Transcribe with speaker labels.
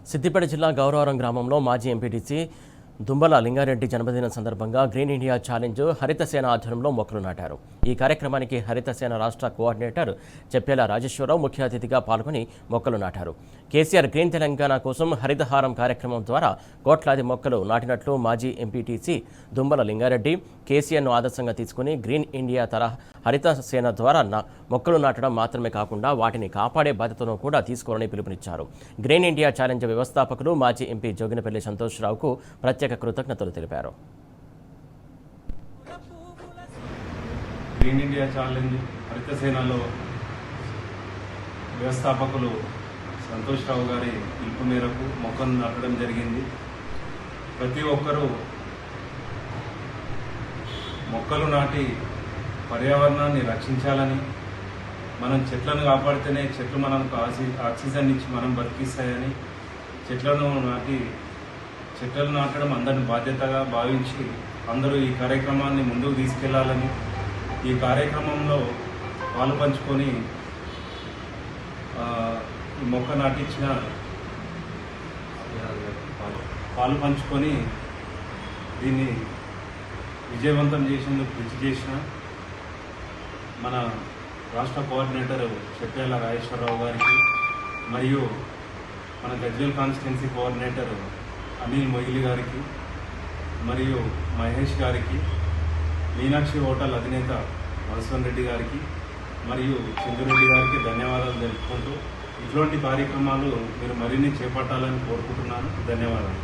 Speaker 1: సిద్దిపేట జిల్లా గౌరవరం గ్రామంలో మాజీ ఎంపీటీసీ దుంబల లింగారెడ్డి జన్మదినం సందర్భంగా గ్రీన్ ఇండియా ఛాలెంజ్ హరితసేన ఆధ్వర్యంలో మొక్కలు నాటారు. ఈ కార్యక్రమానికి హరితసేన రాష్ట్ర కోఆర్డినేటర్ చెప్పేల రాజేశ్వరరావు ముఖ్య అతిథిగా పాల్గొని మొక్కలు నాటారు. కేసీఆర్ గ్రీన్ తెలంగాణ కోసం హరితహారం కార్యక్రమం ద్వారా కోట్లాది మొక్కలు నాటినట్లు మాజీ ఎంపీటీసీ దుంబల లింగారెడ్డి కేసీఆర్ను ఆదర్శంగా తీసుకుని గ్రీన్ ఇండియా తరహా హరితసేన ద్వారా మొక్కలు నాటడం మాత్రమే కాకుండా వాటిని కాపాడే బాధ్యతను కూడా తీసుకోవాలని పిలుపునిచ్చారు. గ్రీన్ ఇండియా ఛాలెంజ్ వ్యవస్థాపకులు మాజీ ఎంపీ జోగినపల్లి సంతోష్రావుకు ప్రత్యేక కృతజ్ఞతలు తెలిపారు.
Speaker 2: గ్రీన్ ఇండియా ఛాలెంజ్ హరితసేనలో వ్యవస్థాపకులు సంతోష్రావు గారి పిలుపు మేరకు మొక్కను నాటడం జరిగింది. ప్రతి ఒక్కరూ మొక్కలు నాటి పర్యావరణాన్ని రక్షించాలని, మనం చెట్లను కాపాడితేనే చెట్లు మనకు ఆక్సిజన్ ఇచ్చి మనం బతికిస్తాయని, చెట్లను నాటడం అందరిని బాధ్యతగా భావించి అందరూ ఈ కార్యక్రమాన్ని ముందుకు తీసుకెళ్లాలని, ఈ కార్యక్రమంలో పాలు పంచుకొని దీన్ని విజయవంతం చేసేందుకు కృషి చేసిన మన రాష్ట్ర కోఆర్డినేటర్ చెప్పేల రాజేశ్వరరావు గారికి, మరియు మన గజ్వేల్ కాన్స్టిట్యున్సీ కోఆర్డినేటర్ అనిల్ మొయిలి గారికి, మరియు మహేష్ గారికి, మీనాక్షి హోటల్ అధినేత మధుసూదన్ రెడ్డి గారికి, మరియు చంద్రురెడ్డి గారికి ధన్యవాదాలు తెలుపుకుంటూ ఇటువంటి కార్యక్రమాలు మీరు మరిన్ని చేపట్టాలని కోరుకుంటున్నాను. ధన్యవాదాలు.